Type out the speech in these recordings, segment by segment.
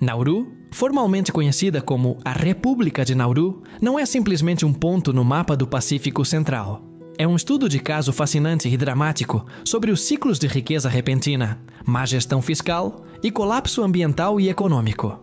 Nauru, formalmente conhecida como a República de Nauru, não é simplesmente um ponto no mapa do Pacífico Central. É um estudo de caso fascinante e dramático sobre os ciclos de riqueza repentina, má gestão fiscal e colapso ambiental e econômico.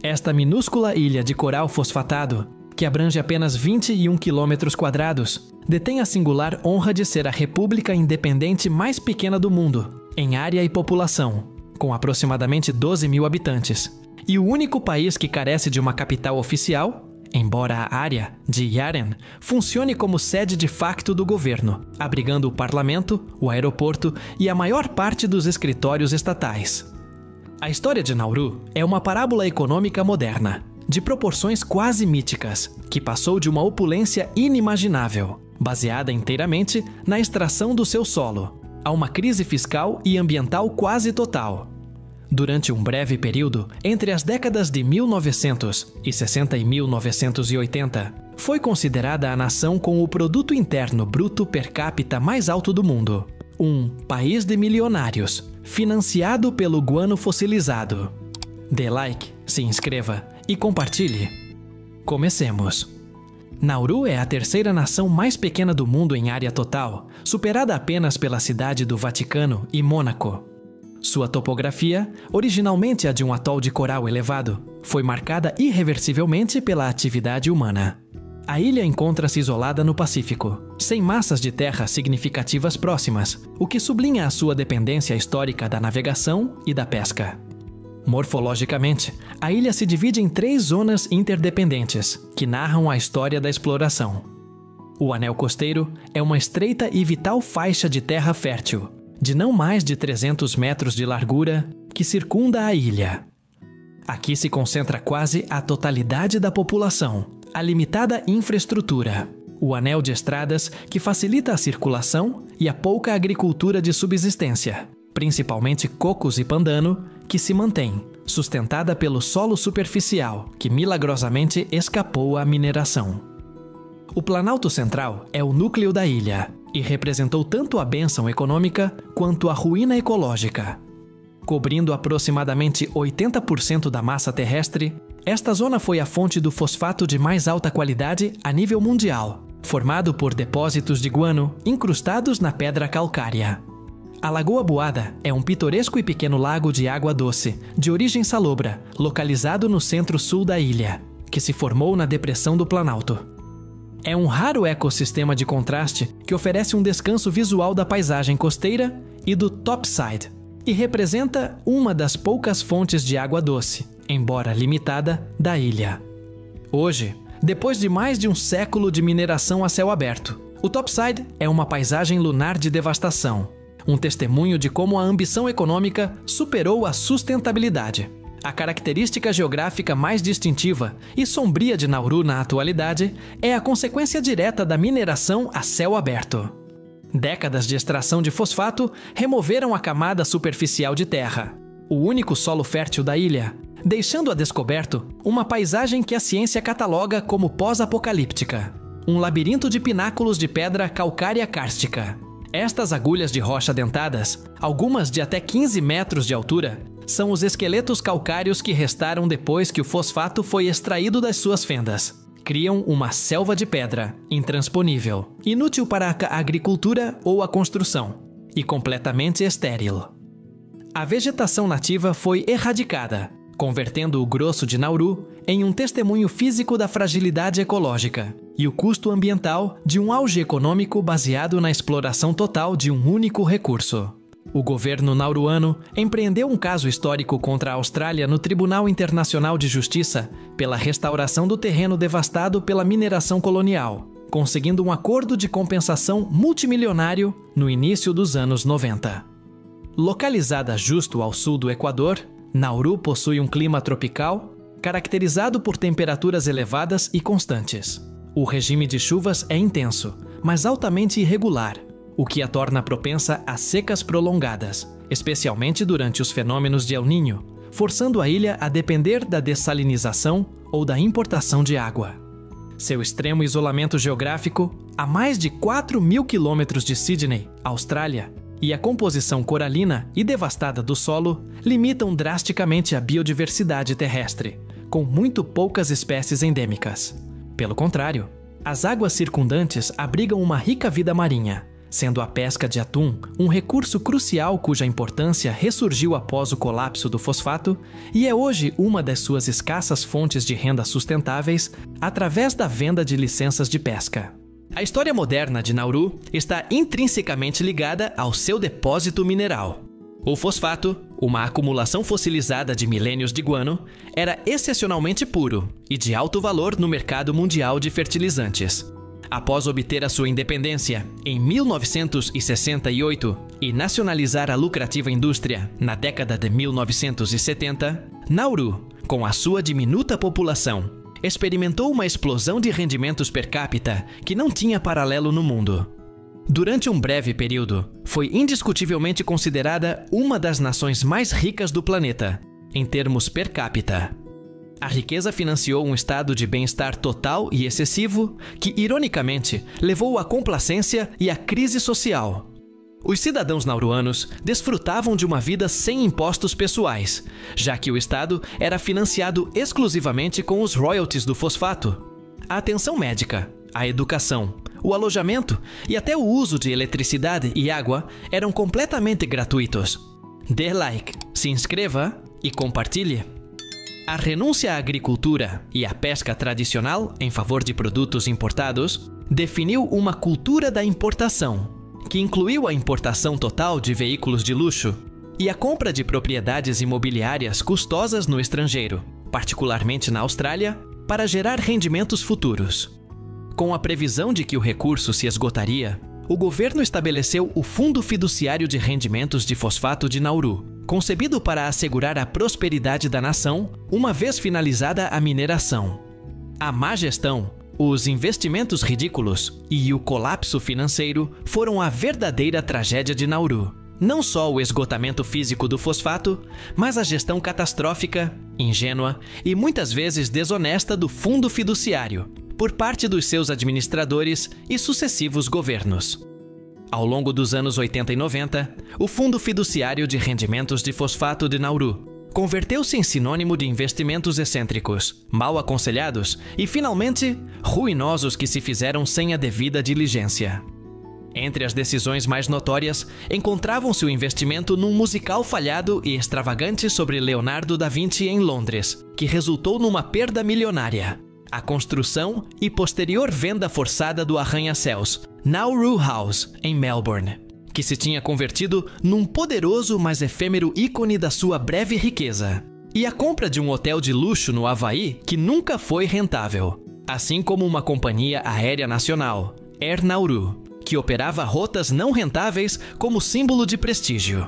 Esta minúscula ilha de coral fosfatado, que abrange apenas 21 km², detém a singular honra de ser a república independente mais pequena do mundo, em área e população, com aproximadamente 12 mil habitantes, e o único país que carece de uma capital oficial, embora a área de Yaren funcione como sede de facto do governo, abrigando o parlamento, o aeroporto e a maior parte dos escritórios estatais. A história de Nauru é uma parábola econômica moderna, de proporções quase míticas, que passou de uma opulência inimaginável, baseada inteiramente na extração do seu solo, a uma crise fiscal e ambiental quase total. Durante um breve período, entre as décadas de 1960 e 1980, foi considerada a nação com o produto interno bruto per capita mais alto do mundo. Um país de milionários, financiado pelo guano fossilizado. Dê like, se inscreva e compartilhe. Comecemos! Nauru é a terceira nação mais pequena do mundo em área total, superada apenas pela cidade do Vaticano e Mônaco. Sua topografia, originalmente a de um atol de coral elevado, foi marcada irreversivelmente pela atividade humana. A ilha encontra-se isolada no Pacífico, sem massas de terra significativas próximas, o que sublinha a sua dependência histórica da navegação e da pesca. Morfologicamente, a ilha se divide em 3 zonas interdependentes, que narram a história da exploração. O anel costeiro é uma estreita e vital faixa de terra fértil, de não mais de 300 metros de largura, que circunda a ilha. Aqui se concentra quase a totalidade da população, a limitada infraestrutura, o anel de estradas que facilita a circulação e a pouca agricultura de subsistência, principalmente cocos e pandano, que se mantém, sustentada pelo solo superficial, que milagrosamente escapou à mineração. O Planalto Central é o núcleo da ilha e representou tanto a bênção econômica quanto a ruína ecológica. Cobrindo aproximadamente 80% da massa terrestre, esta zona foi a fonte do fosfato de mais alta qualidade a nível mundial, formado por depósitos de guano incrustados na pedra calcária. A Lagoa Boada é um pitoresco e pequeno lago de água doce, de origem salobra, localizado no centro-sul da ilha, que se formou na depressão do Planalto. É um raro ecossistema de contraste que oferece um descanso visual da paisagem costeira e do topside, e representa uma das poucas fontes de água doce, embora limitada, da ilha. Hoje, depois de mais de um século de mineração a céu aberto, o topside é uma paisagem lunar de devastação, um testemunho de como a ambição econômica superou a sustentabilidade. A característica geográfica mais distintiva e sombria de Nauru na atualidade é a consequência direta da mineração a céu aberto. Décadas de extração de fosfato removeram a camada superficial de terra, o único solo fértil da ilha, deixando a descoberto uma paisagem que a ciência cataloga como pós-apocalíptica, um labirinto de pináculos de pedra calcária kárstica. Estas agulhas de rocha dentadas, algumas de até 15 metros de altura, são os esqueletos calcários que restaram depois que o fosfato foi extraído das suas fendas. Criam uma selva de pedra, intransponível, inútil para a agricultura ou a construção, e completamente estéril. A vegetação nativa foi erradicada, convertendo o grosso de Nauru em um testemunho físico da fragilidade ecológica e o custo ambiental de um auge econômico baseado na exploração total de um único recurso. O governo nauruano empreendeu um caso histórico contra a Austrália no Tribunal Internacional de Justiça pela restauração do terreno devastado pela mineração colonial, conseguindo um acordo de compensação multimilionário no início dos anos 90. Localizada justo ao sul do Equador, Nauru possui um clima tropical, caracterizado por temperaturas elevadas e constantes. O regime de chuvas é intenso, mas altamente irregular, o que a torna propensa a secas prolongadas, especialmente durante os fenômenos de El Niño, forçando a ilha a depender da dessalinização ou da importação de água. Seu extremo isolamento geográfico, a mais de 4.000 quilômetros de Sydney, Austrália, e a composição coralina e devastada do solo limitam drasticamente a biodiversidade terrestre, com muito poucas espécies endêmicas. Pelo contrário, as águas circundantes abrigam uma rica vida marinha, sendo a pesca de atum um recurso crucial cuja importância ressurgiu após o colapso do fosfato e é hoje uma das suas escassas fontes de renda sustentáveis através da venda de licenças de pesca. A história moderna de Nauru está intrinsecamente ligada ao seu depósito mineral. O fosfato, uma acumulação fossilizada de milênios de guano, era excepcionalmente puro e de alto valor no mercado mundial de fertilizantes. Após obter a sua independência em 1968 e nacionalizar a lucrativa indústria na década de 1970, Nauru, com a sua diminuta população, experimentou uma explosão de rendimentos per capita que não tinha paralelo no mundo. Durante um breve período, foi indiscutivelmente considerada uma das nações mais ricas do planeta, em termos per capita. A riqueza financiou um estado de bem-estar total e excessivo que, ironicamente, levou à complacência e à crise social. Os cidadãos nauruanos desfrutavam de uma vida sem impostos pessoais, já que o Estado era financiado exclusivamente com os royalties do fosfato. A atenção médica, a educação, o alojamento e até o uso de eletricidade e água eram completamente gratuitos. Dê like, se inscreva e compartilhe. A renúncia à agricultura e à pesca tradicional em favor de produtos importados definiu uma cultura da importação, que incluiu a importação total de veículos de luxo e a compra de propriedades imobiliárias custosas no estrangeiro, particularmente na Austrália, para gerar rendimentos futuros. Com a previsão de que o recurso se esgotaria, o governo estabeleceu o Fundo Fiduciário de Rendimentos de Fosfato de Nauru, concebido para assegurar a prosperidade da nação uma vez finalizada a mineração. A má gestão, os investimentos ridículos e o colapso financeiro foram a verdadeira tragédia de Nauru. Não só o esgotamento físico do fosfato, mas a gestão catastrófica, ingênua e muitas vezes desonesta do fundo fiduciário, por parte dos seus administradores e sucessivos governos. Ao longo dos anos 80 e 90, o Fundo Fiduciário de Rendimentos de Fosfato de Nauru converteu-se em sinônimo de investimentos excêntricos, mal aconselhados e, finalmente, ruinosos que se fizeram sem a devida diligência. Entre as decisões mais notórias, encontravam-se o investimento num musical falhado e extravagante sobre Leonardo da Vinci em Londres, que resultou numa perda milionária. A construção e posterior venda forçada do arranha-céus Nauru House, em Melbourne, que se tinha convertido num poderoso mas efêmero ícone da sua breve riqueza. E a compra de um hotel de luxo no Havaí que nunca foi rentável, assim como uma companhia aérea nacional, Air Nauru, que operava rotas não rentáveis como símbolo de prestígio.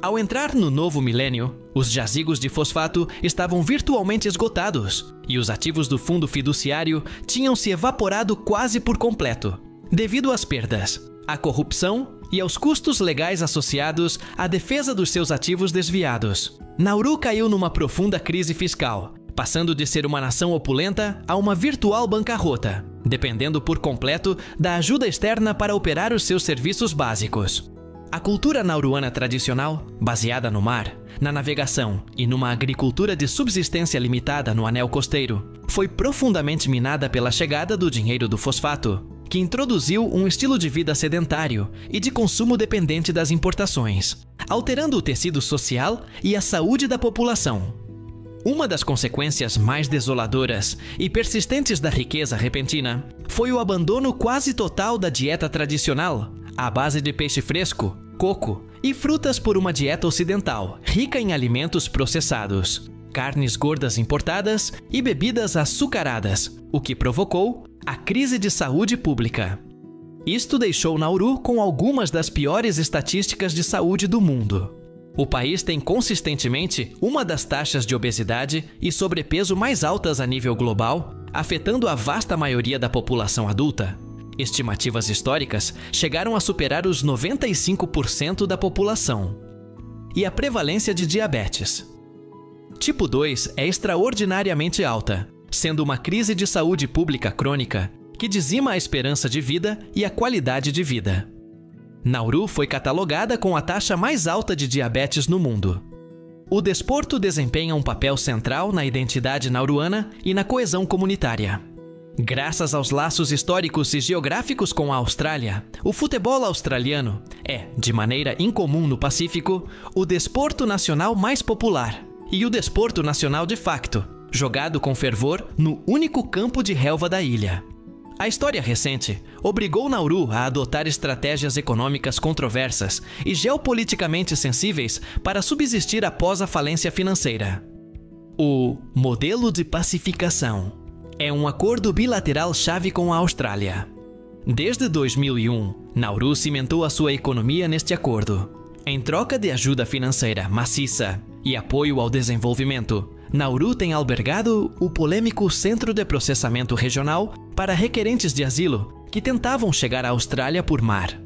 Ao entrar no novo milênio, os jazigos de fosfato estavam virtualmente esgotados e os ativos do fundo fiduciário tinham se evaporado quase por completo, devido às perdas, à corrupção e aos custos legais associados à defesa dos seus ativos desviados. Nauru caiu numa profunda crise fiscal, passando de ser uma nação opulenta a uma virtual bancarrota, dependendo por completo da ajuda externa para operar os seus serviços básicos. A cultura nauruana tradicional, baseada no mar, na navegação e numa agricultura de subsistência limitada no anel costeiro, foi profundamente minada pela chegada do dinheiro do fosfato, que introduziu um estilo de vida sedentário e de consumo dependente das importações, alterando o tecido social e a saúde da população. Uma das consequências mais desoladoras e persistentes da riqueza repentina foi o abandono quase total da dieta tradicional, à base de peixe fresco, coco e frutas por uma dieta ocidental, rica em alimentos processados, carnes gordas importadas e bebidas açucaradas, o que provocou a crise de saúde pública. Isto deixou Nauru com algumas das piores estatísticas de saúde do mundo. O país tem consistentemente uma das taxas de obesidade e sobrepeso mais altas a nível global, afetando a vasta maioria da população adulta. Estimativas históricas chegaram a superar os 95% da população. E a prevalência de diabetes. Tipo 2 é extraordinariamente alta, sendo uma crise de saúde pública crônica que dizima a esperança de vida e a qualidade de vida. Nauru foi catalogada com a taxa mais alta de diabetes no mundo. O desporto desempenha um papel central na identidade nauruana e na coesão comunitária. Graças aos laços históricos e geográficos com a Austrália, o futebol australiano é, de maneira incomum no Pacífico, o desporto nacional mais popular e o desporto nacional de facto, jogado com fervor no único campo de relva da ilha. A história recente obrigou Nauru a adotar estratégias econômicas controversas e geopoliticamente sensíveis para subsistir após a falência financeira. O Modelo de Pacificação é um acordo bilateral-chave com a Austrália. Desde 2001, Nauru cimentou a sua economia neste acordo. Em troca de ajuda financeira maciça e apoio ao desenvolvimento, Nauru tem albergado o polêmico Centro de Processamento Regional para requerentes de asilo que tentavam chegar à Austrália por mar.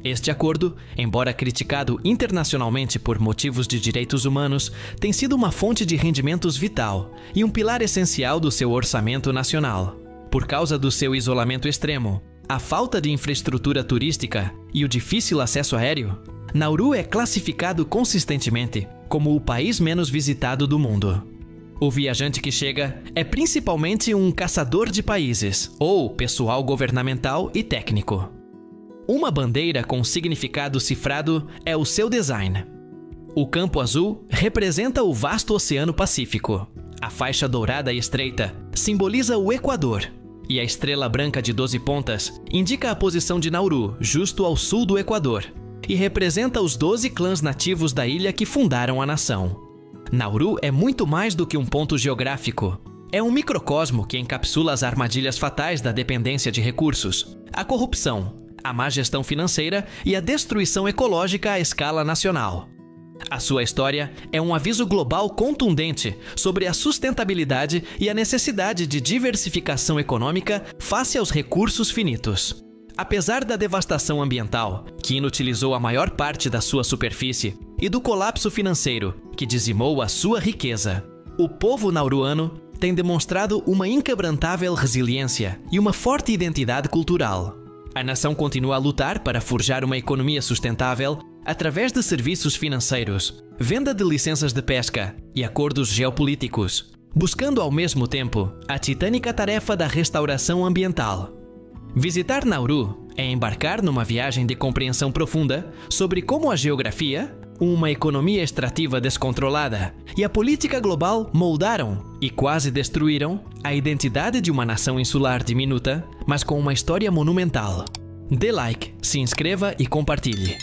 Este acordo, embora criticado internacionalmente por motivos de direitos humanos, tem sido uma fonte de rendimentos vital e um pilar essencial do seu orçamento nacional. Por causa do seu isolamento extremo, a falta de infraestrutura turística e o difícil acesso aéreo, Nauru é classificado consistentemente como o país menos visitado do mundo. O viajante que chega é principalmente um caçador de países ou pessoal governamental e técnico. Uma bandeira com significado cifrado é o seu design. O campo azul representa o vasto Oceano Pacífico. A faixa dourada e estreita simboliza o Equador. E a estrela branca de 12 pontas indica a posição de Nauru, justo ao sul do Equador, e representa os 12 clãs nativos da ilha que fundaram a nação. Nauru é muito mais do que um ponto geográfico. É um microcosmo que encapsula as armadilhas fatais da dependência de recursos, a corrupção, a má gestão financeira e a destruição ecológica à escala nacional. A sua história é um aviso global contundente sobre a sustentabilidade e a necessidade de diversificação econômica face aos recursos finitos. Apesar da devastação ambiental, que inutilizou a maior parte da sua superfície, e do colapso financeiro, que dizimou a sua riqueza, o povo nauruano tem demonstrado uma inquebrantável resiliência e uma forte identidade cultural. A nação continua a lutar para forjar uma economia sustentável através de serviços financeiros, venda de licenças de pesca e acordos geopolíticos, buscando ao mesmo tempo a titânica tarefa da restauração ambiental. Visitar Nauru é embarcar numa viagem de compreensão profunda sobre como a geografia, uma economia extrativa descontrolada e a política global moldaram e quase destruíram a identidade de uma nação insular diminuta, mas com uma história monumental. Dê like, se inscreva e compartilhe.